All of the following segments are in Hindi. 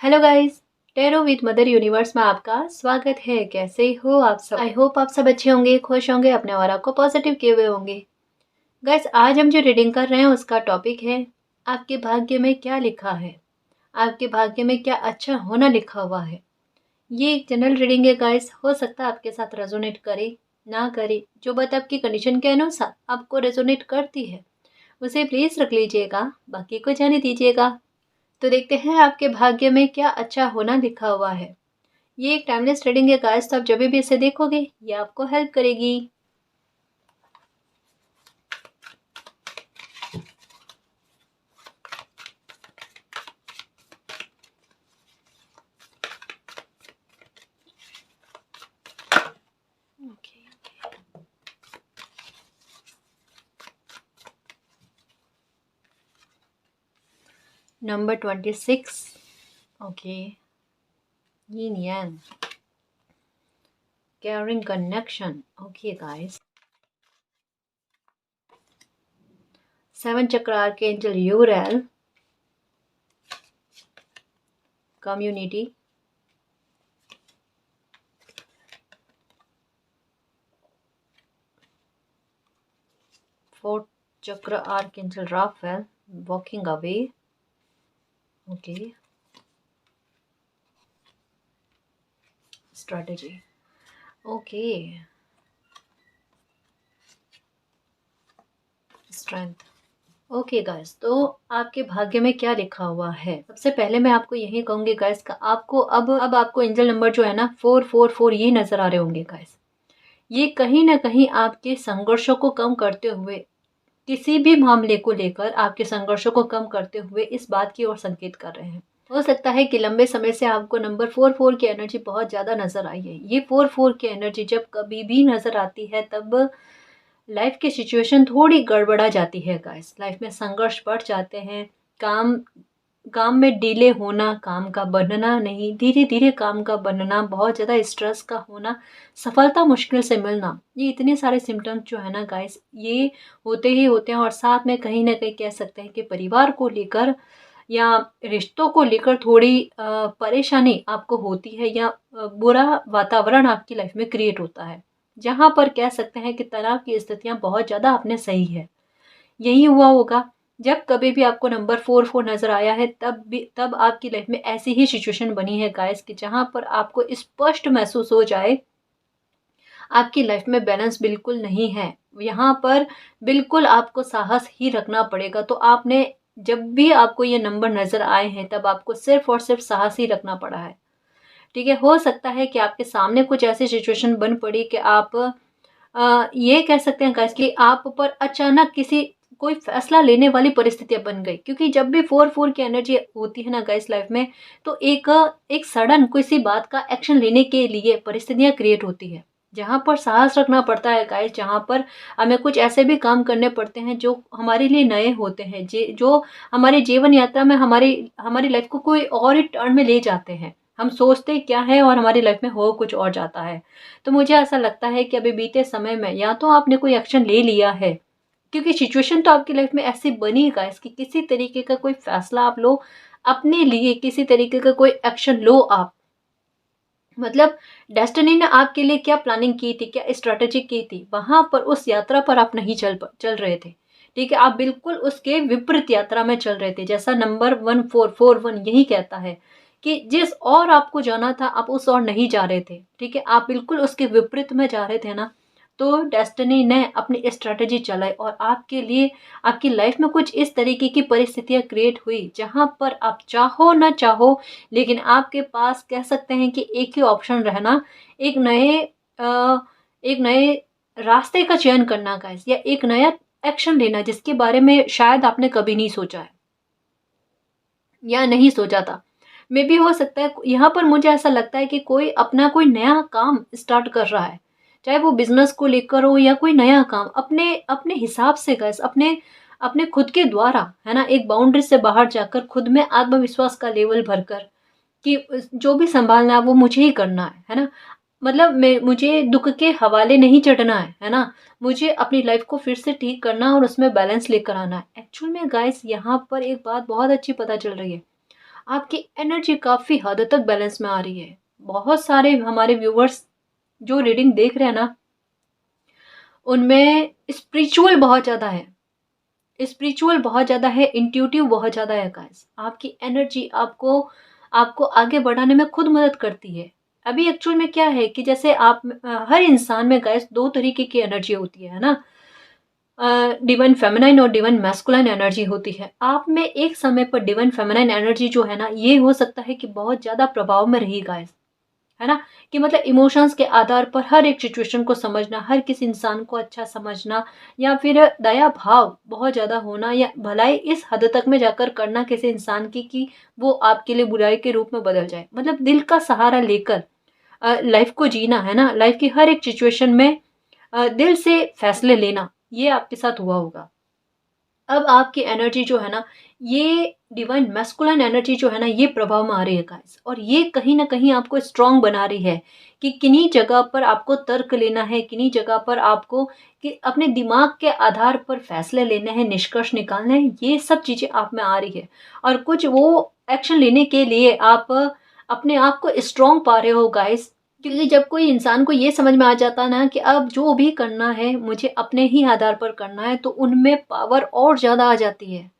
Hello guys, tarot with mother universe में आपका स्वागत है। कैसे हो आप सब? आई होप आप सब अच्छे होंगे, खुश होंगे, अपने और को पॉजिटिव किए हुए होंगे। गाइस, आज हम जो रीडिंग कर रहे हैं उसका टॉपिक है आपके भाग्य में क्या लिखा है, आपके भाग्य में क्या अच्छा होना लिखा हुआ है। ये एक जनरल रीडिंग है गाइस, हो सकता है आपके साथ रेजोनेट करे ना करे। जो बात आपकी कंडीशन के अनुसार आपको रेजोनेट करती है उसे प्लीज रख लीजिएगा, बाकी को जाने दीजिएगा। तो देखते हैं आपके भाग्य में क्या अच्छा होना लिखा हुआ है। ये एक टाइमलेस रीडिंग है गाइस, तो आप जब भी इसे देखोगे ये आपको हेल्प करेगी। Okay, number 26। ओके, यिन यांग, caring connection. Okay guys, 7 chakra archangel Uriel, community, 4th chakra archangel Raphael, walking away. Okay, strategy. Okay, strength. Okay guys, तो आपके भाग्य में क्या लिखा हुआ है। सबसे पहले मैं आपको यही कहूंगी गाइस का आपको अब आपको एंजल नंबर जो है ना 444 ये नजर आ रहे होंगे गाइस। ये कहीं ना कहीं आपके संघर्षों को कम करते हुए, किसी भी मामले को लेकर आपके संघर्षों को कम करते हुए इस बात की ओर संकेत कर रहे हैं। हो सकता है कि लंबे समय से आपको नंबर 44 की एनर्जी बहुत ज्यादा नजर आई है। ये 44 की एनर्जी जब कभी भी नजर आती है तब लाइफ की सिचुएशन थोड़ी गड़बड़ा जाती है गाइस। लाइफ में संघर्ष बढ़ जाते हैं, काम काम में डिले होना, काम का बनना नहीं, धीरे धीरे काम का बनना, बहुत ज़्यादा स्ट्रेस का होना, सफलता मुश्किल से मिलना, ये इतने सारे सिम्टम्स जो है ना गाइस ये होते ही होते हैं। और साथ में कहीं ना कहीं कह सकते हैं कि परिवार को लेकर या रिश्तों को लेकर थोड़ी परेशानी आपको होती है, या बुरा वातावरण आपकी लाइफ में क्रिएट होता है, जहाँ पर कह सकते हैं कि तनाव की स्थितियाँ बहुत ज़्यादा अपने सही है। यही हुआ होगा जब कभी भी आपको नंबर 44 नज़र आया है, तब आपकी लाइफ में ऐसी ही सिचुएशन बनी है गाइस कि जहाँ पर आपको स्पष्ट महसूस हो जाए आपकी लाइफ में बैलेंस बिल्कुल नहीं है। यहाँ पर बिल्कुल आपको साहस ही रखना पड़ेगा। तो आपने जब भी आपको ये नंबर नज़र आए हैं तब आपको सिर्फ और सिर्फ साहस ही रखना पड़ा है। ठीक है, हो सकता है कि आपके सामने कुछ ऐसी सिचुएशन बन पड़ी कि आप ये कह सकते हैं गाइस कि आप पर अचानक किसी कोई फैसला लेने वाली परिस्थितियां बन गई, क्योंकि जब भी 4 की एनर्जी होती है ना गाइस लाइफ में, तो एक सडन किसी बात का एक्शन लेने के लिए परिस्थितियां क्रिएट होती है, जहां पर साहस रखना पड़ता है गाइस, जहां पर हमें कुछ ऐसे भी काम करने पड़ते हैं जो हमारे लिए नए होते हैं, जो हमारे जीवन यात्रा में हमारी हमारी लाइफ को कोई और ही टर्न में ले जाते हैं। हम सोचते क्या है और हमारी लाइफ में हो कुछ और जाता है। तो मुझे ऐसा लगता है कि अभी बीते समय में या तो आपने कोई एक्शन ले लिया है, क्योंकि सिचुएशन तो आपकी लाइफ में ऐसी बनी गाइस कि किसी तरीके का कोई फैसला आप लो अपने लिए, किसी तरीके का कोई एक्शन लो आप। मतलब डेस्टिनी ने आपके लिए क्या प्लानिंग की थी, क्या स्ट्रेटेजी की थी, वहां पर उस यात्रा पर आप नहीं चल रहे थे। ठीक है, आप बिल्कुल उसके विपरीत यात्रा में चल रहे थे, जैसा नंबर 1441 यही कहता है कि जिस और आपको जाना था आप उस और नहीं जा रहे थे। ठीक है, आप बिल्कुल उसके विपरीत में जा रहे थे ना। तो डेस्टिनी ने अपनी स्ट्रेटेजी चलाई और आपके लिए आपकी लाइफ में कुछ इस तरीके की परिस्थितियां क्रिएट हुई जहां पर आप चाहो ना चाहो, लेकिन आपके पास कह सकते हैं कि एक ही ऑप्शन रहना, एक नए एक नए रास्ते का चयन करना गाइस, या एक नया एक्शन लेना जिसके बारे में शायद आपने कभी नहीं सोचा है या नहीं सोचा था। मे भी हो सकता है यहाँ पर मुझे ऐसा लगता है कि कोई नया काम स्टार्ट कर रहा है, चाहे वो बिजनेस को लेकर हो या कोई नया काम अपने अपने हिसाब से गाइस, अपने अपने खुद के द्वारा, है ना, एक बाउंड्री से बाहर जाकर खुद में आत्मविश्वास का लेवल भरकर कि जो भी संभालना है वो मुझे ही करना है ना। मतलब मुझे दुख के हवाले नहीं चढ़ना है ना। मुझे अपनी लाइफ को फिर से ठीक करना और उसमें बैलेंस लेकर आना है। एक्चुअल में गाइस यहाँ पर एक बात बहुत अच्छी पता चल रही है, आपकी एनर्जी काफ़ी हद तक बैलेंस में आ रही है। बहुत सारे हमारे व्यूवर्स जो रीडिंग देख रहे हैं ना, उनमें स्पिरिचुअल बहुत ज़्यादा है। स्पिरिचुअल बहुत ज़्यादा है, इंट्यूटिव बहुत ज़्यादा है गाइस। आपकी एनर्जी आपको आपको आगे बढ़ाने में खुद मदद करती है। अभी एक्चुअल में क्या है कि जैसे हर इंसान में गाइस 2 तरीके की एनर्जी होती है ना? डिवाइन फेमिनाइन और डिवाइन मैस्कुलाइन एनर्जी होती है। आप में एक समय पर डिवाइन फेमिनाइन एनर्जी जो है ना, ये हो सकता है कि बहुत ज़्यादा प्रभाव में रही गाइस। है ना? कि मतलब इमोशंस के आधार पर हर एक सिचुएशन को समझना, हर किसी इंसान को अच्छा समझना या फिर दया भाव बहुत ज़्यादा होना या भलाई इस हद तक में जाकर करना किसी इंसान की कि वो आपके लिए बुराई के रूप में बदल जाए। मतलब दिल का सहारा लेकर लाइफ को जीना, है ना? लाइफ की हर एक सिचुएशन में दिल से फैसले लेना, ये आपके साथ हुआ होगा। अब आपकी एनर्जी जो है ना, ये डिवाइन मैस्कुलाइन एनर्जी जो है ना, ये प्रभाव में आ रही है गाइस, और ये कहीं न कहीं आपको स्ट्रॉन्ग बना रही है कि किन्हीं जगह पर आपको तर्क लेना है, किन्हीं जगह पर आपको कि अपने दिमाग के आधार पर फैसले लेने हैं, निष्कर्ष निकालने हैं, ये सब चीज़ें आप में आ रही है। और कुछ वो एक्शन लेने के लिए आप अपने आप को स्ट्रॉन्ग पा रहे हो गाइस। क्योंकि जब कोई इंसान को ये समझ में आ जाता है ना कि अब जो भी करना है मुझे अपने ही आधार पर करना है, तो उनमें पावर और ज़्यादा आ जाती है।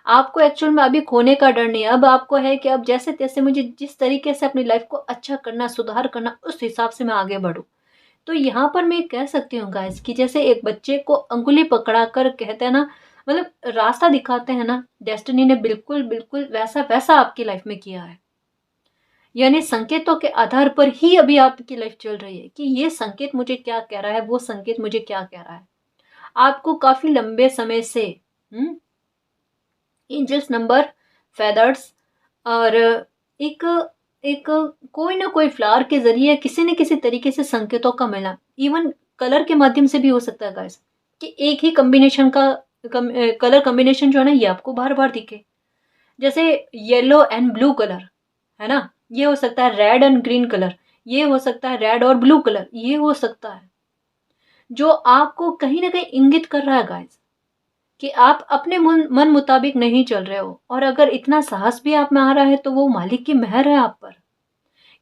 आपको एक्चुअल में अभी खोने का डर नहीं है, अब आपको है कि अब जैसे-तैसे मुझे जिस तरीके से अपनी लाइफ़ को अच्छा करना, सुधार करना, उस हिसाब से मैं आगे बढ़ूँ। तो यहाँ पर मैं कह सकती हूँ गाइस कि जैसे एक बच्चे को अंगुली पकड़ाकर कहते हैं ना, मतलब रास्ता दिखाते हैं ना, डेस्टिनी ने बिल्कुल वैसा-वैसा आपकी लाइफ़ में किया है। यानी संकेतों के आधार पर ही अभी आपकी लाइफ चल रही है कि ये संकेत मुझे क्या कह रहा है, वो संकेत मुझे क्या कह रहा है। आपको काफ़ी लंबे समय से हुँ, एंजल्स नंबर, फेदर्स और एक एक कोई ना कोई फ्लावर के ज़रिए किसी न किसी तरीके से संकेतों का मिलना, इवन कलर के माध्यम से भी हो सकता है गाइस, कि एक ही कॉम्बिनेशन का कलर कॉम्बिनेशन जो है ना, ये आपको बार-बार दिखे। जैसे येलो एंड ब्लू कलर, है ना? ये हो सकता है रेड एंड ग्रीन कलर, ये हो सकता है रेड और ब्लू कलर, ये हो सकता है। जो आपको कहीं न कहीं इंगित कर रहा है गाइस कि आप अपने मन मुताबिक नहीं चल रहे हो, और अगर इतना साहस भी आप में आ रहा है तो वो मालिक की मेहर है आप पर,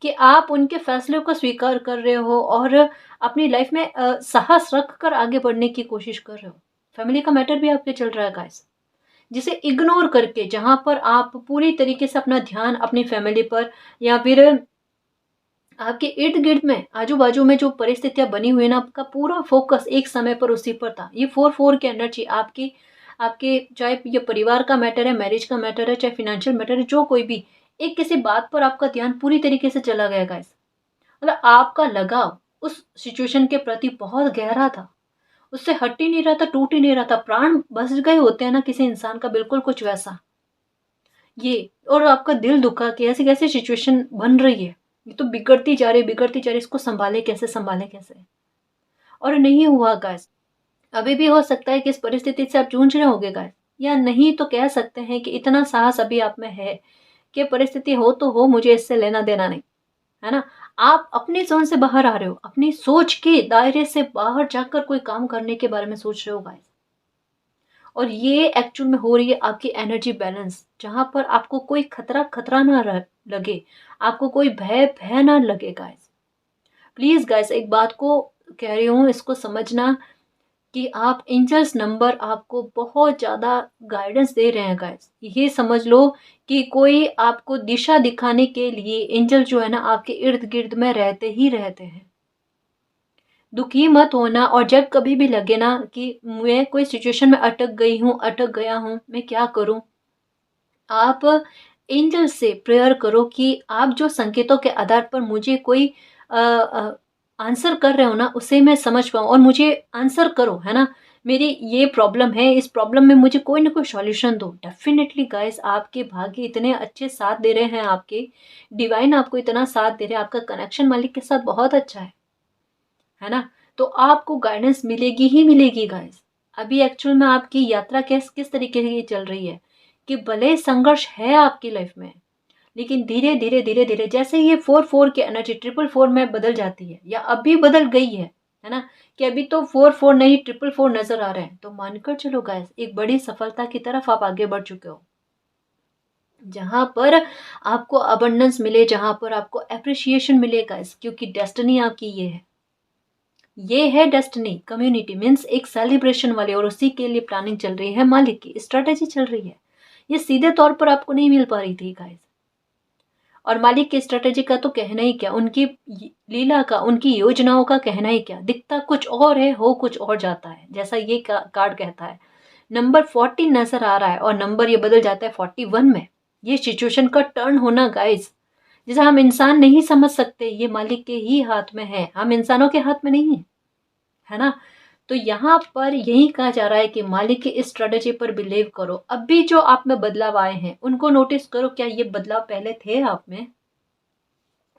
कि आप उनके फैसले को स्वीकार कर रहे हो और अपनी लाइफ में साहस रख कर आगे बढ़ने की कोशिश कर रहे हो। फैमिली का मैटर भी आपके चल रहा है गाइस। जिसे इग्नोर करके जहाँ पर आप पूरी तरीके से अपना ध्यान अपनी फैमिली पर या फिर आपके इर्द-गिर्द में, आजू-बाजू में जो परिस्थितियाँ बनी हुई है ना, आपका पूरा फ़ोकस एक समय पर उसी पर था। ये 4-4 की एनर्जी आपकी आपके चाहे ये परिवार का मैटर है, मैरिज का मैटर है, चाहे फ़ाइनेंशियल मैटर है, जो कोई भी, एक किसी बात पर आपका ध्यान पूरी तरीके से चला गया गाइस। मतलब आपका लगाव उस सिचुएशन के प्रति बहुत गहरा था। उससे हट ही नहीं रहा था, टूट ही नहीं रहा था। प्राण बस गए होते हैं ना किसी इंसान का, बिल्कुल कुछ वैसा। ये और आपका दिल दुखा कि ऐसी कैसी सिचुएशन बन रही है। ये तो बिगड़ती जा रही है, इसको सँभालें कैसे? और नहीं हुआ गाइस। अभी भी हो सकता है कि इस परिस्थिति से आप जूझ रहे होंगे गाइस, या नहीं तो कह सकते हैं कि इतना साहस अभी आप में है कि परिस्थिति हो तो हो, मुझे इससे लेना-देना नहीं, है ना? आप अपनी ज़ोन से बाहर आ रहे हो, अपनी सोच के दायरे से बाहर जाकर कोई काम करने के बारे में सोच रहे हो गाइस। और ये एक्चुअल में हो रही है आपकी एनर्जी बैलेंस, जहाँ पर आपको कोई खतरा ना लगे, आपको कोई भय ना लगे गाइस। प्लीज़ गाइस, एक बात को कह रही हूँ, इसको समझना कि आप एंजल्स नंबर आपको बहुत ज़्यादा गाइडेंस दे रहे हैं गाइस। ये समझ लो कि कोई आपको दिशा दिखाने के लिए एंजल जो है ना, आपके इर्द-गिर्द में रहते ही रहते हैं। दुखी मत होना, और जब कभी भी लगे ना कि मैं कोई सिचुएशन में अटक गया हूँ, मैं क्या करूँ? आप एंजल से प्रेयर करो कि आप जो संकेतों के आधार पर मुझे कोई आंसर कर रहे हो ना, उसे मैं समझ पाऊँ और मुझे आंसर करो, है ना? मेरी ये प्रॉब्लम है, इस प्रॉब्लम में मुझे कोई ना कोई सॉल्यूशन दो। डेफ़िनेटली गाइस, आपके भाग्य इतने अच्छे साथ दे रहे हैं आपके, डिवाइन आपको इतना साथ दे रहे हैं, आपका कनेक्शन मालिक के साथ बहुत अच्छा है ना? तो आपको गाइडेंस मिलेगी ही मिलेगी गाइस। अभी एक्चुअल में आपकी यात्रा किस तरीके की चल रही है कि भले संघर्ष है आपकी लाइफ में, लेकिन धीरे-धीरे जैसे ये 4-4 की एनर्जी 4-4 में बदल जाती है या अभी बदल गई है ना? कि अभी तो 4-4 नहीं 4-4 नज़र आ रहे हैं, तो मानकर चलो गाइस, एक बड़ी सफलता की तरफ आप आगे बढ़ चुके हो। जहाँ पर आपको अबंडेंस मिले, जहाँ पर आपको अप्रिशिएशन मिले गाइस, क्योंकि डेस्टिनी आपकी ये है डेस्टिनी। कम्युनिटी मीन्स एक सेलिब्रेशन वाली, और उसी के लिए प्लानिंग चल रही है, मालिक की स्ट्रेटेजी चल रही है। ये सीधे तौर पर आपको नहीं मिल पा रही थी गाइस। और मालिक की स्ट्रेटेजी का तो कहना ही क्या, उनकी लीला का, उनकी योजनाओं का कहना ही क्या। दिखता कुछ और है, हो कुछ और जाता है, जैसा ये कार्ड कहता है। नंबर 40 नजर आ रहा है और नंबर ये बदल जाता है 41 में। ये सिचुएशन का टर्न होना गाइस, जिसे हम इंसान नहीं समझ सकते, ये मालिक के ही हाथ में है, हम इंसानों के हाथ में नहीं है, है ना। तो यहाँ पर यही कहा जा रहा है कि मालिक की इस स्ट्रेटेजी पर बिलीव करो। अभी जो आप में बदलाव आए हैं उनको नोटिस करो। क्या ये बदलाव पहले थे आप में?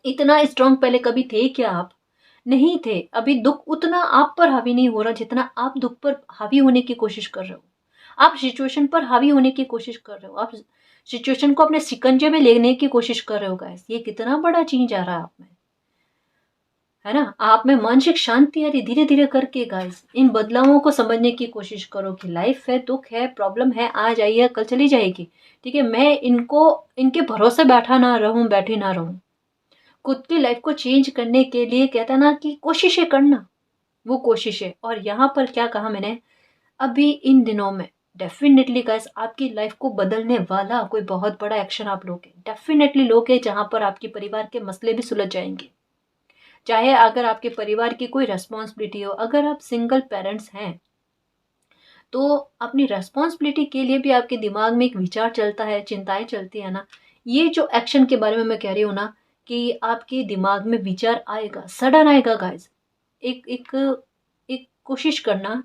इतना स्ट्रांग पहले कभी थे क्या आप? नहीं थे। अभी दुख उतना आप पर हावी नहीं हो रहा जितना आप दुख पर हावी होने की कोशिश कर रहे हो। आप सिचुएशन पर हावी होने की कोशिश कर रहे हो, आप सिचुएशन को अपने शिकंजे में लेने की कोशिश कर रहे हो गाइस। ये कितना बड़ा चेंज आ रहा है आप में, है ना। आप में मानसिक शांति आ रही धीरे धीरे करके गाइस। इन बदलावों को समझने की कोशिश करो कि लाइफ है, दुख है, प्रॉब्लम है, आज आई है कल चली जाएगी, ठीक है। मैं इनको, इनके भरोसे बैठी ना रहूं। खुद की लाइफ को चेंज करने के लिए कहता है ना कि कोशिशें करना, वो कोशिशें। और यहाँ पर क्या कहा मैंने, अभी इन दिनों में डेफिनेटली गाइस आपकी लाइफ को बदलने वाला कोई बहुत बड़ा एक्शन आप लोगे, डेफिनेटली लोगे, जहां पर आपके परिवार के मसले भी सुलझ जाएंगे। चाहे अगर आपके परिवार की कोई रेस्पॉन्सिबिलिटी हो, अगर आप सिंगल पेरेंट्स हैं तो अपनी रेस्पॉन्सिबिलिटी के लिए भी आपके दिमाग में एक विचार चलता है, चिंताएं चलती है ना। ये जो एक्शन के बारे में मैं कह रही हूँ ना, कि आपके दिमाग में विचार आएगा, सडन आएगा गाइज। एक एक एक कोशिश करना,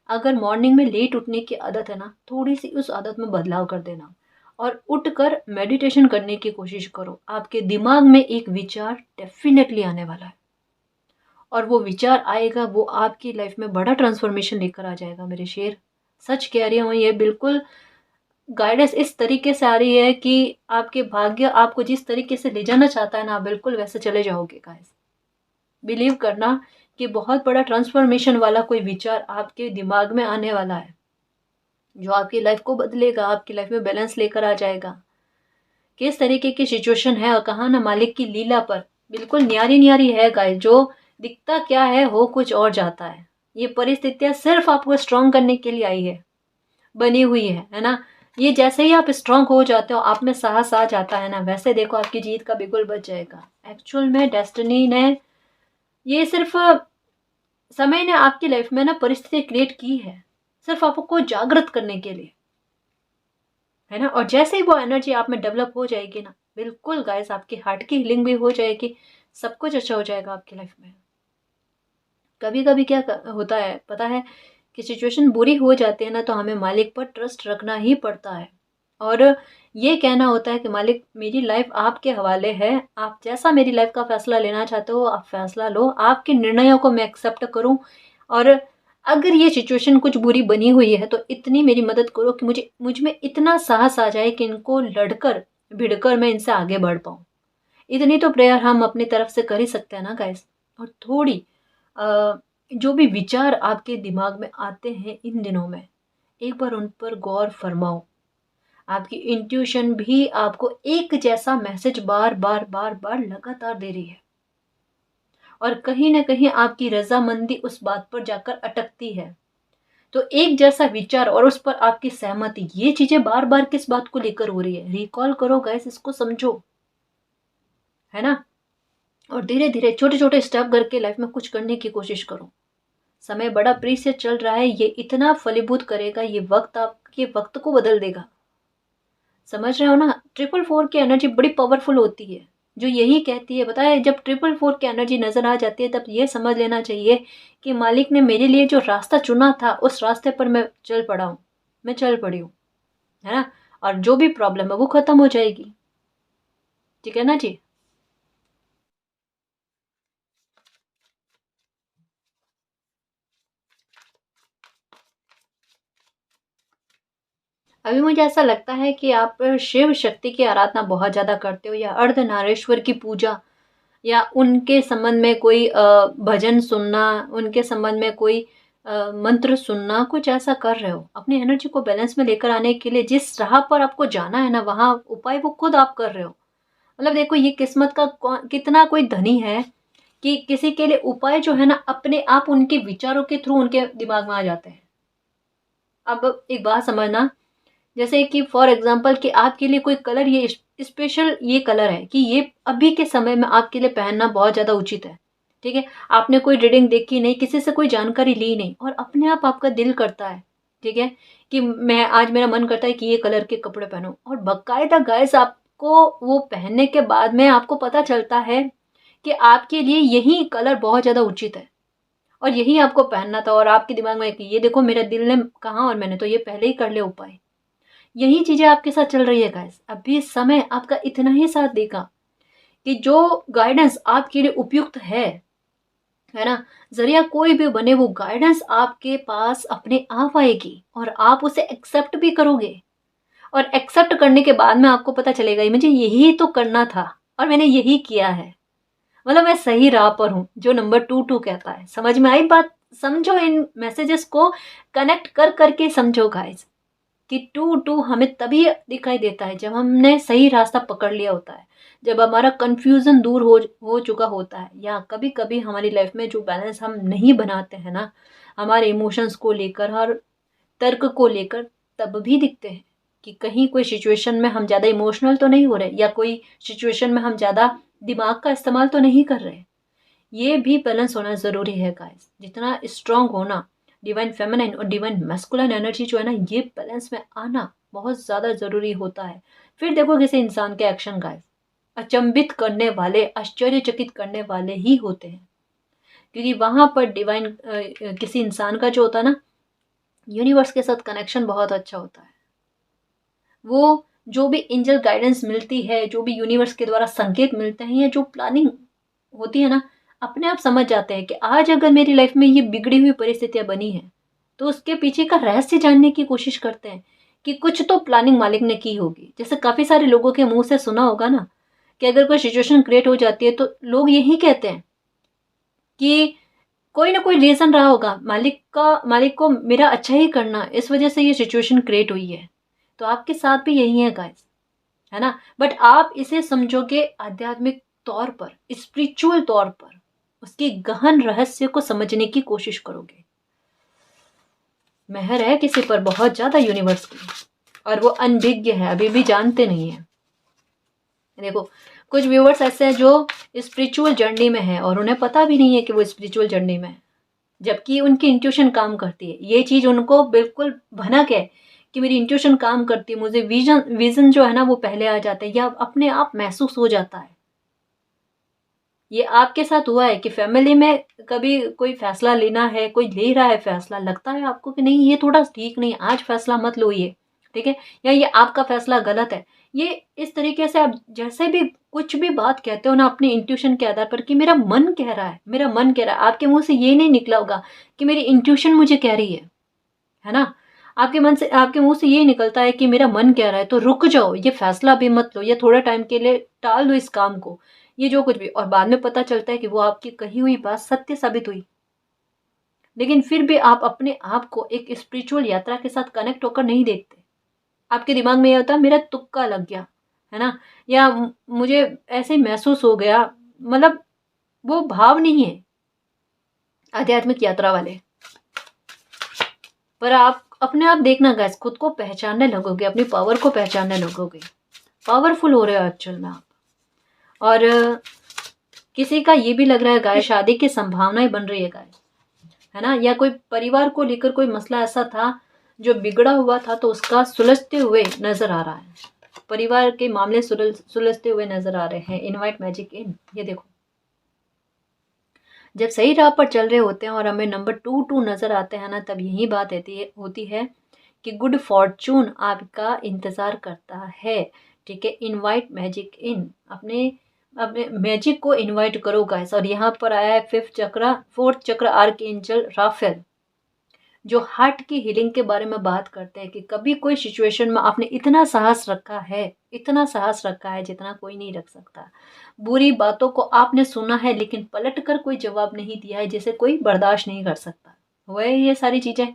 अगर मॉर्निंग में लेट उठने की आदत है ना, थोड़ी सी उस आदत में बदलाव कर देना और उठकर मेडिटेशन करने की कोशिश करो। आपके दिमाग में एक विचार डेफिनेटली आने वाला है, और वो विचार आएगा, वो आपकी लाइफ में बड़ा ट्रांसफॉर्मेशन लेकर आ जाएगा मेरे शेर। सच कह रही हूँ, ये बिल्कुल गाइडेंस इस तरीके से आ रही है कि आपके भाग्य आपको जिस तरीके से ले जाना चाहता है ना, बिल्कुल वैसे चले जाओगे गाइस। बिलीव करना कि बहुत बड़ा ट्रांसफॉर्मेशन वाला कोई विचार आपके दिमाग में आने वाला है, जो आपकी लाइफ को बदलेगा, आपकी लाइफ में बैलेंस लेकर आ जाएगा। किस तरीके की सिचुएशन है, और कहा ना मालिक की लीला पर बिल्कुल न्यारी न्यारी है गाइस। जो दिखता क्या है, हो कुछ और जाता है। ये परिस्थितियां सिर्फ आपको स्ट्रांग करने के लिए आई है, बनी हुई है ना। ये जैसे ही आप स्ट्रांग हो जाते हो, आप में साहस आ जाता है ना, वैसे देखो आपकी जीत का बिगुल बच जाएगा। एक्चुअल में डेस्टिनी ने, ये सिर्फ समय ने आपकी लाइफ में ना परिस्थिति क्रिएट की है, सिर्फ आपको जागृत करने के लिए, है ना। और जैसे ही वो एनर्जी आप में डेवलप हो जाएगी ना, बिल्कुल गाइस आपकी हार्ट की हीलिंग भी हो जाएगी, सब कुछ अच्छा हो जाएगा आपकी लाइफ में। कभी कभी क्या होता है पता है, कि सिचुएशन बुरी हो जाती है ना, तो हमें मालिक पर ट्रस्ट रखना ही पड़ता है, और ये कहना होता है कि मालिक मेरी लाइफ आपके हवाले है, आप जैसा मेरी लाइफ का फैसला लेना चाहते हो आप फैसला लो, आपके निर्णयों को मैं एक्सेप्ट करूं। और अगर ये सिचुएशन कुछ बुरी बनी हुई है तो इतनी मेरी मदद करो कि मुझ में इतना साहस आ जाए कि इनको लड़कर भिड़कर मैं इनसे आगे बढ़ पाऊँ। इतनी तो प्रेयर हम अपनी तरफ से कर ही सकते हैं ना गाइस। और थोड़ी जो भी विचार आपके दिमाग में आते हैं इन दिनों में, एक बार उन पर गौर फरमाओ। आपकी इंट्यूशन भी आपको एक जैसा मैसेज बार बार बार बार लगातार दे रही है, और कहीं ना कहीं आपकी रजामंदी उस बात पर जाकर अटकती है। तो एक जैसा विचार और उस पर आपकी सहमति, ये चीजें बार बार किस बात को लेकर हो रही है, रिकॉल करो गाइस, इसको समझो, है ना। और धीरे धीरे छोटे छोटे स्टेप करके लाइफ में कुछ करने की कोशिश करो। समय बड़ा प्रीसियस चल रहा है, ये इतना फलीभूत करेगा, ये वक्त आपके वक्त को बदल देगा। समझ रहे हो ना। 444 की एनर्जी बड़ी पावरफुल होती है, जो यही कहती है, बताए जब 444 की एनर्जी नजर आ जाती है, तब ये समझ लेना चाहिए कि मालिक ने मेरे लिए जो रास्ता चुना था उस रास्ते पर मैं चल पड़ा हूँ, मैं चल पड़ी हूँ, है ना। और जो भी प्रॉब्लम है वो खत्म हो जाएगी, ठीक है ना जी। अभी मुझे ऐसा लगता है कि आप शिव शक्ति की आराधना बहुत ज्यादा करते हो, या अर्धनारेश्वर की पूजा, या उनके संबंध में कोई भजन सुनना, उनके संबंध में कोई मंत्र सुनना, कुछ ऐसा कर रहे हो, अपनी एनर्जी को बैलेंस में लेकर आने के लिए जिस राह पर आपको जाना है ना, वहाँ उपाय वो खुद आप कर रहे हो। मतलब देखो ये किस्मत का कितना कोई धनी है कि किसी के लिए उपाय जो है ना अपने आप उनके विचारों के थ्रू उनके दिमाग में आ जाते हैं। अब एक बात समझना, जैसे कि फॉर एग्जाम्पल कि आपके लिए कोई कलर ये स्पेशल ये कलर है कि ये अभी के समय में आपके लिए पहनना बहुत ज़्यादा उचित है। ठीक है, आपने कोई रीडिंग देखी नहीं, किसी से कोई जानकारी ली नहीं, और अपने आप आपका दिल करता है, ठीक है, कि मैं आज मेरा मन करता है कि ये कलर के कपड़े पहनूं, और बाकायदा गाइस आपको वो पहनने के बाद में आपको पता चलता है कि आपके लिए यही कलर बहुत ज़्यादा उचित है और यही आपको पहनना था, और आपके दिमाग में कि ये देखो मेरे दिल ने कहा और मैंने तो ये पहले ही कर लिया उपाय। यही चीजें आपके साथ चल रही है गाइस। अभी समय आपका इतना ही साथ देगा कि जो गाइडेंस आपके लिए उपयुक्त है ना, जरिया कोई भी बने, वो गाइडेंस आपके पास अपने आप आएगी और आप उसे एक्सेप्ट भी करोगे, और एक्सेप्ट करने के बाद में आपको पता चलेगा मुझे यही तो करना था और मैंने यही किया है, मतलब मैं सही राह पर हूँ, जो नंबर 2 कहता है। समझ में आई बात? समझो, इन मैसेजेस को कनेक्ट कर करके समझो गाइस कि 2 हमें तभी दिखाई देता है जब हमने सही रास्ता पकड़ लिया होता है, जब हमारा कंफ्यूजन दूर हो चुका होता है, या कभी कभी हमारी लाइफ में जो बैलेंस हम नहीं बनाते हैं ना, हमारे इमोशंस को लेकर, हर तर्क को लेकर, तब भी दिखते हैं कि कहीं कोई सिचुएशन में हम ज़्यादा इमोशनल तो नहीं हो रहे, या कोई सिचुएशन में हम ज़्यादा दिमाग का इस्तेमाल तो नहीं कर रहे। ये भी बैलेंस होना ज़रूरी है गाइस। जितना स्ट्रांग होना, डिवाइन फेमिनाइन और डिवाइन मैस्कुलाइन एनर्जी जो है ना, ये बैलेंस में आना बहुत ज़्यादा ज़रूरी होता है। फिर देखो किसी इंसान के एक्शन गाइस अचंभित करने वाले, आश्चर्यचकित करने वाले ही होते हैं, क्योंकि वहाँ पर डिवाइन किसी इंसान का जो होता है ना, यूनिवर्स के साथ कनेक्शन बहुत अच्छा होता है। वो जो भी एंजल गाइडेंस मिलती है, जो भी यूनिवर्स के द्वारा संकेत मिलते हैं, या जो प्लानिंग होती है ना, अपने आप समझ जाते हैं कि आज अगर मेरी लाइफ में ये बिगड़ी हुई परिस्थितियां बनी हैं, तो उसके पीछे का रहस्य जानने की कोशिश करते हैं कि कुछ तो प्लानिंग मालिक ने की होगी। जैसे काफी सारे लोगों के मुंह से सुना होगा ना कि अगर कोई सिचुएशन क्रिएट हो जाती है तो लोग यही कहते हैं कि कोई ना कोई रीजन रहा होगा, मालिक को मेरा अच्छा ही करना, इस वजह से ये सिचुएशन क्रिएट हुई है। तो आपके साथ भी यही है गाइस, है ना। बट आप इसे समझोगे आध्यात्मिक तौर पर, स्पिरिचुअल तौर पर, उसकी गहन रहस्य को समझने की कोशिश करोगे। मेहर है किसी पर बहुत ज्यादा यूनिवर्स की, और वो अनभिज्ञ है, अभी भी जानते नहीं है। देखो कुछ व्यूअर्स ऐसे हैं जो स्पिरिचुअल जर्नी में है और उन्हें पता भी नहीं है कि वो स्पिरिचुअल जर्नी में है, जबकि उनकी इंट्यूशन काम करती है। ये चीज उनको बिल्कुल भनक है कि मेरी इंट्यूशन काम करती है, मुझे विजन जो है ना वो पहले आ जाता है, या अपने आप महसूस हो जाता है। ये आपके साथ हुआ है कि फैमिली में कभी कोई फैसला लेना है, कोई ले रहा है फैसला, लगता है आपको कि नहीं ये थोड़ा ठीक नहीं, आज फैसला मत लो ये, ठीक है, या ये आपका फैसला गलत है। ये इस तरीके से आप जैसे भी कुछ भी बात कहते हो ना अपने इंट्यूशन के आधार पर कि मेरा मन कह रहा है, मेरा मन कह रहा है, आपके मुंह से ये नहीं निकला होगा कि मेरी इंट्यूशन मुझे कह रही है ना। आपके मन से, आपके मुंह से ये निकलता है कि मेरा मन कह रहा है, तो रुक जाओ, ये फैसला भी मत लो, ये थोड़ा टाइम के लिए टाल दो इस काम को, ये जो कुछ भी, और बाद में पता चलता है कि वो आपकी कही हुई बात सत्य साबित हुई। लेकिन फिर भी आप अपने आप को एक स्पिरिचुअल यात्रा के साथ कनेक्ट होकर नहीं देखते। आपके दिमाग में यह होता है मेरा तुक्का लग गया, है ना, या मुझे ऐसे महसूस हो गया, मतलब वो भाव नहीं है आध्यात्मिक यात्रा वाले। पर आप अपने आप देखना गाइस, खुद को पहचानने लगोगे, अपनी पावर को पहचानने लगोगे, पावरफुल हो रहे हो एक्चुअल में आप। और किसी का ये भी लग रहा है गाइस शादी की संभावनाएं बन रही है गाइस, है ना, या कोई परिवार को लेकर कोई मसला ऐसा था जो बिगड़ा हुआ था तो उसका सुलझते हुए नजर आ रहा है, परिवार के मामले सुलझते हुए नजर आ रहे हैं। इनवाइट मैजिक इन, ये देखो जब सही राह पर चल रहे होते हैं और हमें नंबर 2 नजर आते हैं ना, तब यही बात होती है कि गुड फॉर्चून आपका इंतजार करता है। ठीक है, इनवाइट मैजिक इन, अपने अपने मैजिक को इनवाइट करो गाइस। और यहाँ पर आया है फोर्थ चक्र आर्क एंजल राफेल, जो हार्ट की हीलिंग के बारे में बात करते हैं कि कभी कोई सिचुएशन में आपने इतना साहस रखा है, इतना साहस रखा है जितना कोई नहीं रख सकता। बुरी बातों को आपने सुना है लेकिन पलट कर कोई जवाब नहीं दिया है जिसे कोई बर्दाश्त नहीं कर सकता। हुआ है ये सारी चीज़ें।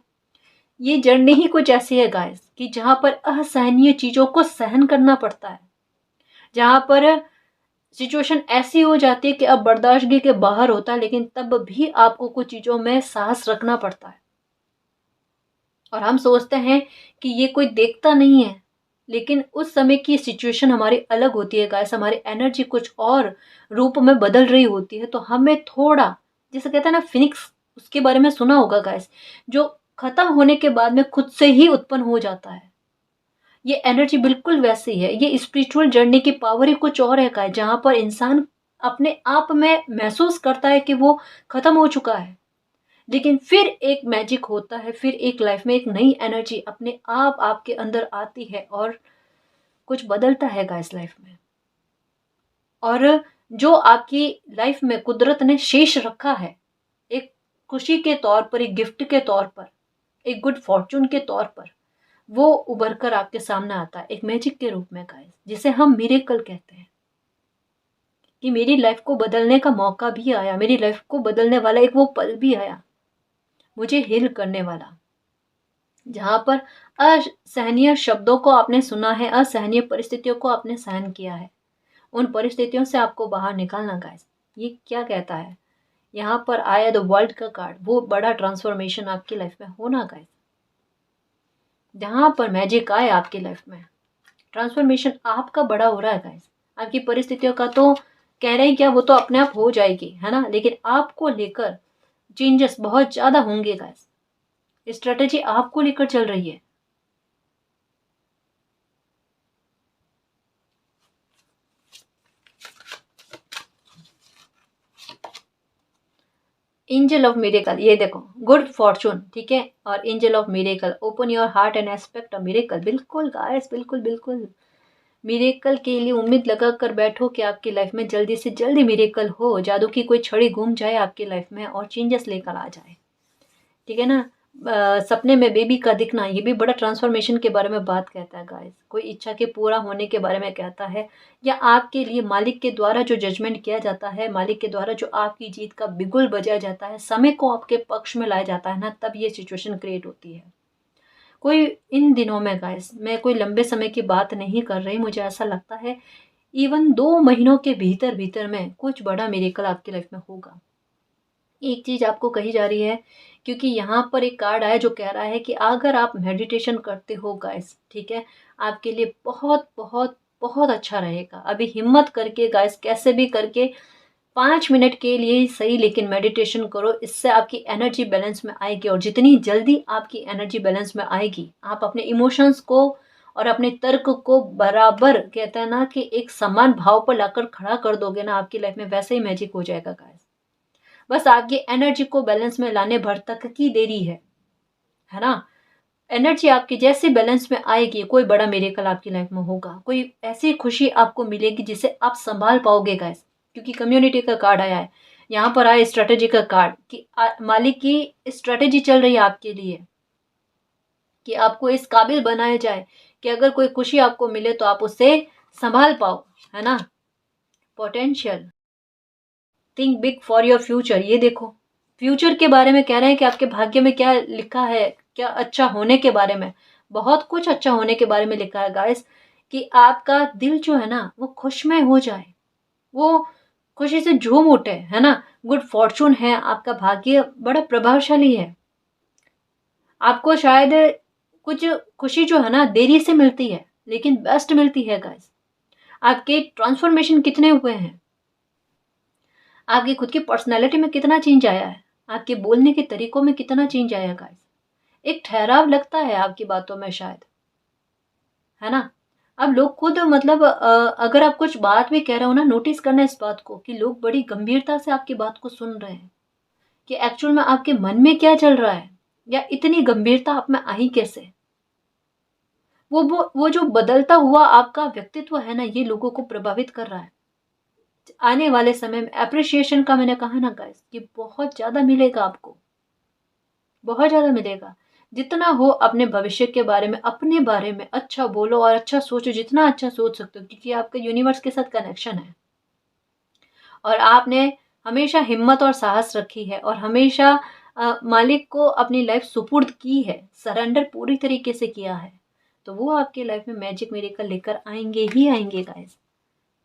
ये जर्नी ही कुछ ऐसी है गाइस कि जहाँ पर असहनीय चीज़ों को सहन करना पड़ता है, जहाँ पर सिचुएशन ऐसी हो जाती है कि अब बर्दाश्तगी के बाहर होता है, लेकिन तब भी आपको कुछ चीज़ों में साहस रखना पड़ता है। और हम सोचते हैं कि ये कोई देखता नहीं है, लेकिन उस समय की सिचुएशन हमारी अलग होती है गाइस, हमारी एनर्जी कुछ और रूप में बदल रही होती है, तो हमें थोड़ा, जिसे कहते हैं ना फिनिक्स, उसके बारे में सुना होगा गाइस, जो खत्म होने के बाद में खुद से ही उत्पन्न हो जाता है। ये एनर्जी बिल्कुल वैसी है। ये स्पिरिचुअल जर्नी की पावर ही कुछ और है गाइस, जहाँ पर इंसान अपने आप में महसूस करता है कि वो खत्म हो चुका है, लेकिन फिर एक मैजिक होता है, फिर एक लाइफ में एक नई एनर्जी अपने आप आपके अंदर आती है और कुछ बदलता है गाइस लाइफ में। और जो आपकी लाइफ में कुदरत ने शेष रखा है, एक खुशी के तौर पर, एक गिफ्ट के तौर पर, एक गुड फॉर्चून के तौर पर, वो उभर कर आपके सामने आता है एक मैजिक के रूप में गाइस, जिसे हम मिरेकल कहते हैं। कि मेरी लाइफ को बदलने का मौका भी आया, मेरी लाइफ को बदलने वाला एक वो पल भी आया, मुझे हील करने वाला, जहाँ पर असहनीय शब्दों को आपने सुना है, असहनीय परिस्थितियों को आपने सहन किया है, उन परिस्थितियों से आपको बाहर निकालना गाइस। ये क्या कहता है, यहाँ पर आया द वर्ल्ड का कार्ड, वो बड़ा ट्रांसफॉर्मेशन आपकी लाइफ में होना गाइस, जहाँ पर मैजिक आए आपकी लाइफ में, ट्रांसफॉर्मेशन आपका बड़ा हो रहा है गाइस। आपकी परिस्थितियों का तो कह रहे हैं क्या, वो तो अपने आप हो जाएगी, है ना, लेकिन आपको लेकर चेंजेस बहुत ज्यादा होंगे गाइस। स्ट्रेटेजी आपको लेकर चल रही है। एंजल ऑफ मिरेकल, ये देखो, गुड फॉर्चून, ठीक है, और angel of miracle, open your heart and aspect of miracle. बिल्कुल गाइस, बिल्कुल बिल्कुल। मिरेकल के लिए उम्मीद लगा कर बैठो कि आपकी लाइफ में जल्दी से जल्दी मिरेकल हो, जादू की कोई छड़ी घूम जाए आपकी लाइफ में और चेंजेस लेकर आ जाए, ठीक है ना। सपने में बेबी का दिखना, ये भी बड़ा ट्रांसफॉर्मेशन के बारे में बात कहता है गाइस, कोई इच्छा के पूरा होने के बारे में कहता है, या आपके लिए मालिक के द्वारा जो जजमेंट किया जाता है, मालिक के द्वारा जो आपकी जीत का बिगुल बजाया जाता है, समय को आपके पक्ष में लाया जाता है ना, तब ये सिचुएशन क्रिएट होती है। कोई इन दिनों में गाइस, मैं कोई लंबे समय की बात नहीं कर रही, मुझे ऐसा लगता है इवन 2 महीनों के भीतर भीतर में कुछ बड़ा मिरेकल आपकी लाइफ में होगा। एक चीज आपको कही जा रही है, क्योंकि यहाँ पर एक कार्ड आया जो कह रहा है कि अगर आप मेडिटेशन करते हो गाइस, ठीक है, आपके लिए बहुत बहुत बहुत अच्छा रहेगा। अभी हिम्मत करके गाइस, कैसे भी करके 5 मिनट के लिए ही सही, लेकिन मेडिटेशन करो, इससे आपकी एनर्जी बैलेंस में आएगी, और जितनी जल्दी आपकी एनर्जी बैलेंस में आएगी, आप अपने इमोशंस को और अपने तर्क को बराबर, कहते हैं ना कि एक समान भाव पर लाकर खड़ा कर दोगे ना, आपकी लाइफ में वैसे ही मैजिक हो जाएगा गाइस। बस आपकी एनर्जी को बैलेंस में लाने भर तक की देरी है ना। एनर्जी आपकी जैसे बैलेंस में आएगी, कोई बड़ा मिरेकल आपकी लाइफ में होगा, कोई ऐसी खुशी आपको मिलेगी जिसे आप संभाल पाओगे गाइस। क्योंकि कम्युनिटी का कार्ड आया है, यहाँ पर आया स्ट्रेटेजी का कार्ड कि मालिक की स्ट्रेटेजी चल रही है आपके लिए, कि आपको इस काबिल बनाया जाए कि अगर कोई खुशी आपको मिले तो आप उसे संभाल पाओ, है ना। Potential, think big for your future, ये देखो, फ्यूचर के बारे में कह रहे हैं कि आपके भाग्य में क्या लिखा है, क्या अच्छा होने के बारे में, बहुत कुछ अच्छा होने के बारे में लिखा है गाइस, कि आपका दिल जो है ना वो खुशमय हो जाए, वो खुशी से झूम उठे, है ना। गुड फॉर्चून है, आपका भाग्य बड़ा प्रभावशाली है। आपको शायद कुछ खुशी जो है ना देरी से मिलती है, लेकिन बेस्ट मिलती है गाइस। आपके ट्रांसफॉर्मेशन कितने हुए हैं, आपकी खुद की पर्सनैलिटी में कितना चेंज आया है, आपके बोलने के तरीकों में कितना चेंज आया गाइस। एक ठहराव लगता है आपकी बातों में शायद, है ना। अब लोग खुद मतलब अगर आप कुछ बात भी कह रहे हो ना, नोटिस करना इस बात को कि लोग बड़ी गंभीरता से आपकी बात को सुन रहे हैं, कि एक्चुअल में आपके मन में क्या चल रहा है, या इतनी गंभीरता आप में आई कैसे। वो जो बदलता हुआ आपका व्यक्तित्व है ना, ये लोगों को प्रभावित कर रहा है। आने वाले समय में अप्रिशिएशन का, मैंने कहा ना गाइस, कि बहुत ज्यादा मिलेगा आपको, बहुत ज्यादा मिलेगा। जितना हो अपने भविष्य के बारे में, अपने बारे में अच्छा बोलो और अच्छा सोचो, जितना अच्छा सोच सकते हो, क्योंकि आपका यूनिवर्स के साथ कनेक्शन है, और आपने हमेशा हिम्मत और साहस रखी है, और हमेशा मालिक को अपनी लाइफ सुपुर्द की है, सरेंडर पूरी तरीके से किया है, तो वो आपकी लाइफ में मैजिक मिरेकल लेकर आएंगे ही आएंगे गाइस।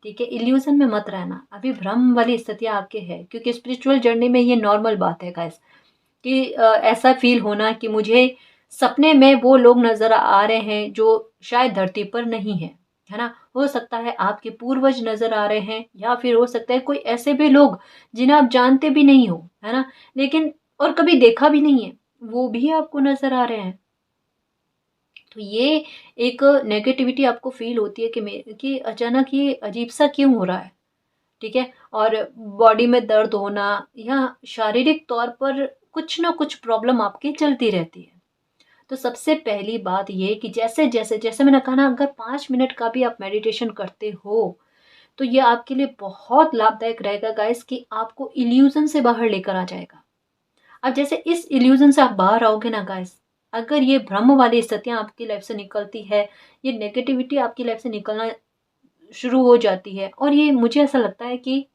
ठीक है, इल्यूजन में मत रहना। अभी भ्रम वाली स्थितियाँ आपके है, क्योंकि स्पिरिचुअल जर्नी में ये नॉर्मल बात है गाइस कि ऐसा फील होना कि मुझे सपने में वो लोग नजर आ रहे हैं जो शायद धरती पर नहीं है ना। हो सकता है आपके पूर्वज नजर आ रहे हैं, या फिर हो सकता है कोई ऐसे भी लोग जिन्हें आप जानते भी नहीं हो, है ना, लेकिन और कभी देखा भी नहीं है, वो भी आपको नजर आ रहे हैं। तो ये एक नेगेटिविटी आपको फील होती है कि अचानक ये अजीब सा क्यों हो रहा है। ठीक है, और बॉडी में दर्द होना या शारीरिक तौर पर कुछ ना कुछ प्रॉब्लम आपकी चलती रहती है। तो सबसे पहली बात ये कि जैसे जैसे जैसे मैंने कहा ना, अगर 5 मिनट का भी आप मेडिटेशन करते हो तो ये आपके लिए बहुत लाभदायक रहेगा गाइस, कि आपको इल्यूजन से बाहर लेकर आ जाएगा। अब जैसे इस इल्यूजन से आप बाहर आओगे ना गाइस, अगर ये भ्रम वाली स्थितियां आपकी लाइफ से निकलती है, ये नेगेटिविटी आपकी लाइफ से निकलना शुरू हो जाती है, और ये मुझे ऐसा लगता है कि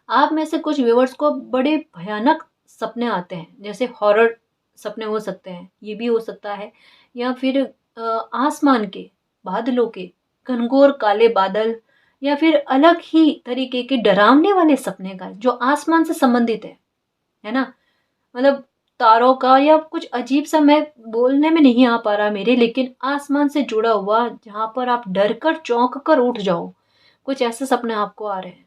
आप में से कुछ व्यूअर्स को बड़े भयानक सपने आते हैं, जैसे हॉरर सपने हो सकते हैं, ये भी हो सकता है, या फिर आसमान के बादलों के घनघोर काले बादल, या फिर अलग ही तरीके के डरावने वाले सपने का जो आसमान से संबंधित है ना, मतलब तारों का, या कुछ अजीब सा, मैं बोलने में नहीं आ पा रहा मेरे, लेकिन आसमान से जुड़ा हुआ जहां पर आप डर कर चौंक कर उठ जाओ, कुछ ऐसे सपने आपको आ रहे हैं।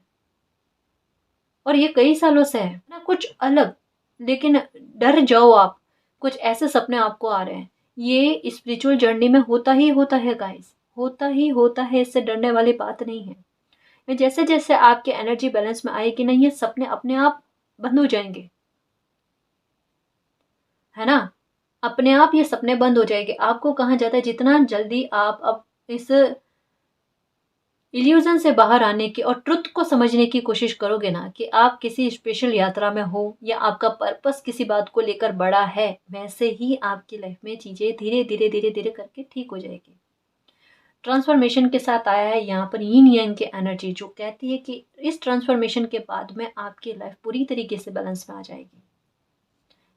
और ये कई सालों से है ना, कुछ अलग, लेकिन डर जाओ आप, कुछ ऐसे सपने आपको आ रहे हैं। ये स्पिरिचुअल जर्नी में होता है गाइस, होता है, इससे डरने वाली बात नहीं है। ये जैसे जैसे आपके एनर्जी बैलेंस में आएगी ना, ये सपने अपने आप बंद हो जाएंगे, है ना, अपने आप ये सपने बंद हो जाएंगे। आपको कहा जाता है जितना जल्दी आप अब इस इल्यूजन से बाहर आने की और ट्रुथ को समझने की कोशिश करोगे ना, कि आप किसी स्पेशल यात्रा में हो या आपका पर्पस किसी बात को लेकर बड़ा है, वैसे ही आपकी लाइफ में चीजें धीरे धीरे धीरे धीरे करके ठीक हो जाएगी। ट्रांसफॉर्मेशन के साथ आया है यहाँ पर यीन यांग की एनर्जी, जो कहती है कि इस ट्रांसफॉर्मेशन के बाद में आपकी लाइफ पूरी तरीके से बैलेंस में आ जाएगी।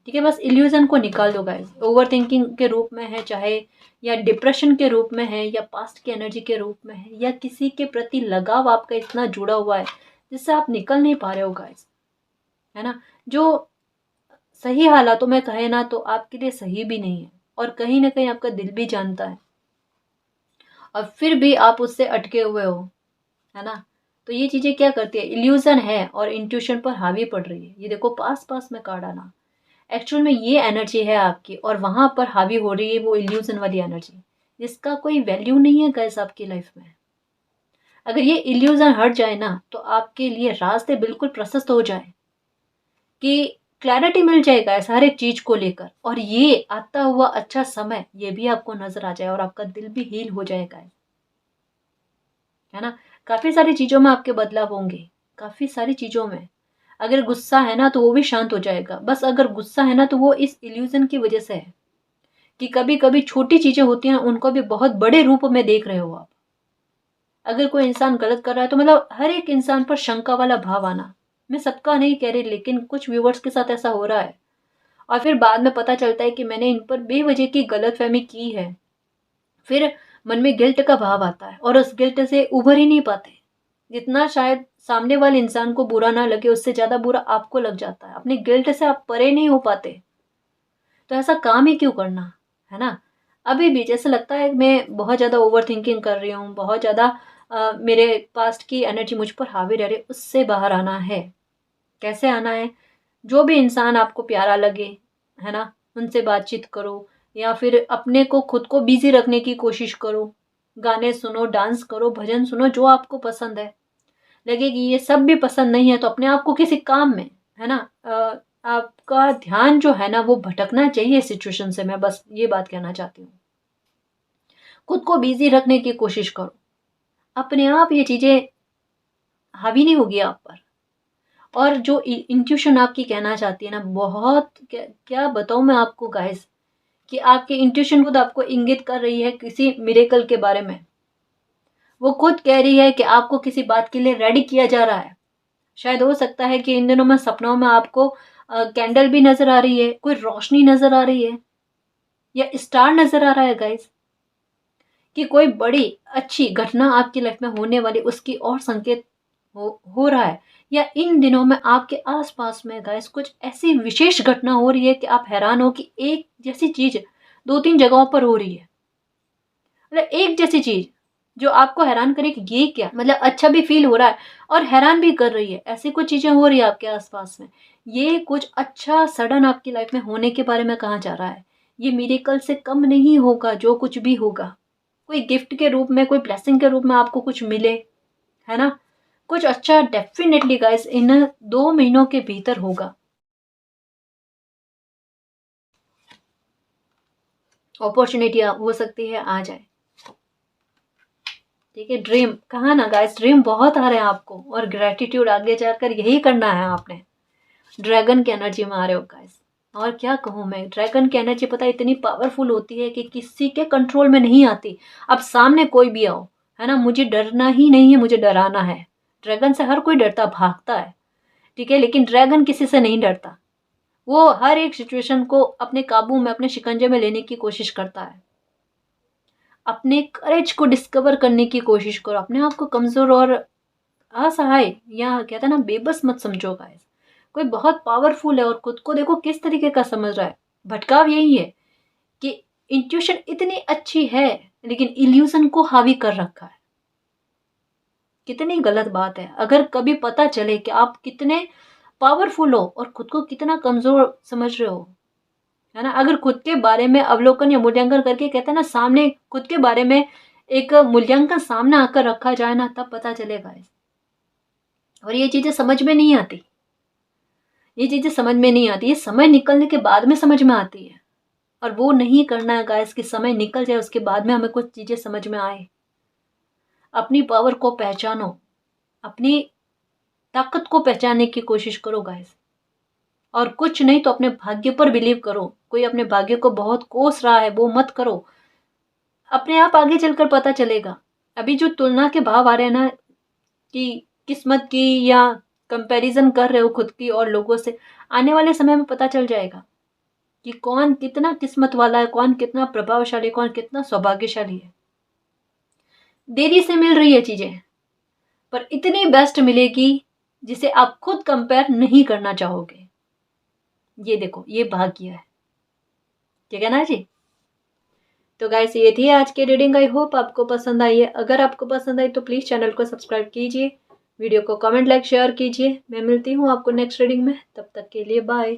ठीक है, बस इल्यूजन को निकाल दो गाइस। ओवर थिंकिंग के रूप में है चाहे, या डिप्रेशन के रूप में है, या पास्ट की एनर्जी के रूप में है, या किसी के प्रति लगाव आपका इतना जुड़ा हुआ है जिससे आप निकल नहीं पा रहे हो गाइस, है ना, जो सही हालातों में कहे ना तो आपके लिए सही भी नहीं है, और कहीं ना कहीं आपका दिल भी जानता है, और फिर भी आप उससे अटके हुए हो, है ना। तो ये चीजें क्या करती है, इल्यूजन है और इंट्यूशन पर हावी पड़ रही है। ये देखो पास पास में कार्ड आना, एक्चुअल में ये एनर्जी है आपकी, और वहां पर हावी हो रही है वो इल्यूजन वाली एनर्जी, जिसका कोई वैल्यू नहीं है गाइस आपकी लाइफ में। अगर ये इल्यूजन हट जाए ना, तो आपके लिए रास्ते बिल्कुल प्रशस्त हो जाए, कि क्लैरिटी मिल जाएगा इस हर एक चीज को लेकर, और ये आता हुआ अच्छा समय ये भी आपको नजर आ जाए, और आपका दिल भी हील हो जाएगा, है ना। काफी सारी चीजों में आपके बदलाव होंगे, काफी सारी चीजों में। अगर गुस्सा है ना तो वो भी शांत हो जाएगा, बस अगर गुस्सा है ना तो वो इस इल्यूजन की वजह से है, कि कभी कभी छोटी चीजें होती हैं उनको भी बहुत बड़े रूप में देख रहे हो आप। अगर कोई इंसान गलत कर रहा है तो मतलब हर एक इंसान पर शंका वाला भाव आना, मैं सबका नहीं कह रही, लेकिन कुछ व्यूवर्स के साथ ऐसा हो रहा है, और फिर बाद में पता चलता है कि मैंने इन पर बेवजह की गलतफहमी की है। फिर मन में गिल्ट का भाव आता है, और उस गिल्ट से उभर ही नहीं पाते। जितना शायद सामने वाले इंसान को बुरा ना लगे, उससे ज्यादा बुरा आपको लग जाता है, अपने गिल्ट से आप परे नहीं हो पाते। तो ऐसा काम ही क्यों करना, है ना। अभी भी जैसे लगता है मैं बहुत ज्यादा ओवर थिंकिंग कर रही हूँ, बहुत ज्यादा मेरे पास्ट की एनर्जी मुझ पर हावी रह रही है, उससे बाहर आना है। कैसे आना है, जो भी इंसान आपको प्यारा लगे, है ना, उनसे बातचीत करो, या फिर अपने को खुद को बिजी रखने की कोशिश करो। गाने सुनो, डांस करो, भजन सुनो, जो आपको पसंद है। लगे कि ये सब भी पसंद नहीं है तो अपने आप को किसी काम में, है ना, आपका ध्यान जो है ना वो भटकना चाहिए सिचुएशन से। मैं बस ये बात कहना चाहती हूँ, खुद को बिजी रखने की कोशिश करो, अपने आप ये चीजें हावी नहीं होगी आप पर। और जो इंट्यूशन आपकी कहना चाहती है ना, बहुत क्या बताऊं मैं आपको गाइस, कि आपकी इंट्यूशन खुद आपको इंगित कर रही है किसी मिरेकल के बारे में। वो खुद कह रही है कि आपको किसी बात के लिए रेडी किया जा रहा है। शायद हो सकता है कि इन दिनों में सपनों में आपको कैंडल भी नजर आ रही है, कोई रोशनी नजर आ रही है, या स्टार नजर आ रहा है गाइस, कि कोई बड़ी अच्छी घटना आपकी लाइफ में होने वाली उसकी और संकेत हो रहा है, या इन दिनों में आपके आसपास में गाइस कुछ ऐसी विशेष घटना हो रही है कि आप हैरान हो कि एक जैसी चीज 2-3 जगहों पर हो रही है। मतलब एक जैसी चीज जो आपको हैरान करे कि ये क्या, मतलब अच्छा भी फील हो रहा है और हैरान भी कर रही है, ऐसी कुछ चीजें हो रही है आपके आसपास में। ये कुछ अच्छा सडन आपकी लाइफ में होने के बारे में कहा जा रहा है। ये मिरेकल से कम नहीं होगा जो कुछ भी होगा। कोई गिफ्ट के रूप में, कोई ब्लेसिंग के रूप में आपको कुछ मिले, है ना, कुछ अच्छा डेफिनेटली गाइस इन 2 महीनों के भीतर होगा। अपॉर्चुनिटी हो सकती है आ जाए। ठीक है, ड्रीम कहा ना गाइस, ड्रीम बहुत आ रहे हैं आपको, और ग्रेटिट्यूड आगे जाकर यही करना है आपने। ड्रैगन की एनर्जी में आ रहे हो गाइस, और क्या कहूँ मैं, ड्रैगन की एनर्जी पता है इतनी पावरफुल होती है कि किसी के कंट्रोल में नहीं आती। अब सामने कोई भी आओ, है ना, मुझे डरना ही नहीं है, मुझे डराना है। ड्रैगन से हर कोई डरता भागता है, ठीक है, लेकिन ड्रैगन किसी से नहीं डरता। वो हर एक सिचुएशन को अपने काबू में, अपने शिकंजे में लेने की कोशिश करता है। अपने करेज को डिस्कवर करने की कोशिश करो। अपने आप को कमजोर और असहाय या कहता ना बेबस मत समझो गाइस। कोई बहुत पावरफुल है और खुद को देखो किस तरीके का समझ रहा है। भटकाव यही है कि इंट्यूशन इतनी अच्छी है लेकिन इल्यूजन को हावी कर रखा है। कितनी गलत बात है। अगर कभी पता चले कि आप कितने पावरफुल हो और खुद को कितना कमजोर समझ रहे हो, है ना, अगर खुद के बारे में अवलोकन या मूल्यांकन करके कहते हैं ना, सामने खुद के बारे में एक मूल्यांकन सामने आकर रखा जाए ना, तब पता चलेगा। और ये चीजें समझ में नहीं आती, ये चीजें समझ में नहीं आती, ये समय निकलने के बाद में समझ में आती है। और वो नहीं करना है गाइस कि समय निकल जाए उसके बाद में हमें कुछ चीजें समझ में आए। अपनी पावर को पहचानो, अपनी ताकत को पहचानने की कोशिश करो गाइस। और कुछ नहीं तो अपने भाग्य पर बिलीव करो। कोई अपने भाग्य को बहुत कोस रहा है वो मत करो, अपने आप आगे चलकर पता चलेगा। अभी जो तुलना के भाव आ रहे हैं ना, कि किस्मत की, या कंपैरिजन कर रहे हो खुद की और लोगों से, आने वाले समय में पता चल जाएगा कि कौन कितना किस्मत वाला है, कौन कितना प्रभावशाली, कौन कितना सौभाग्यशाली है। देरी से मिल रही है चीजें, पर इतनी बेस्ट मिलेगी जिसे आप खुद कंपेयर नहीं करना चाहोगे। ये देखो, ये भाग्य है, ठीक है ना जी। तो गाइस ये थी आज की रीडिंग। आई होप आपको पसंद आई है। अगर आपको पसंद आई तो प्लीज चैनल को सब्सक्राइब कीजिए, वीडियो को कमेंट, लाइक, शेयर कीजिए। मैं मिलती हूँ आपको नेक्स्ट रीडिंग में, तब तक के लिए बाय।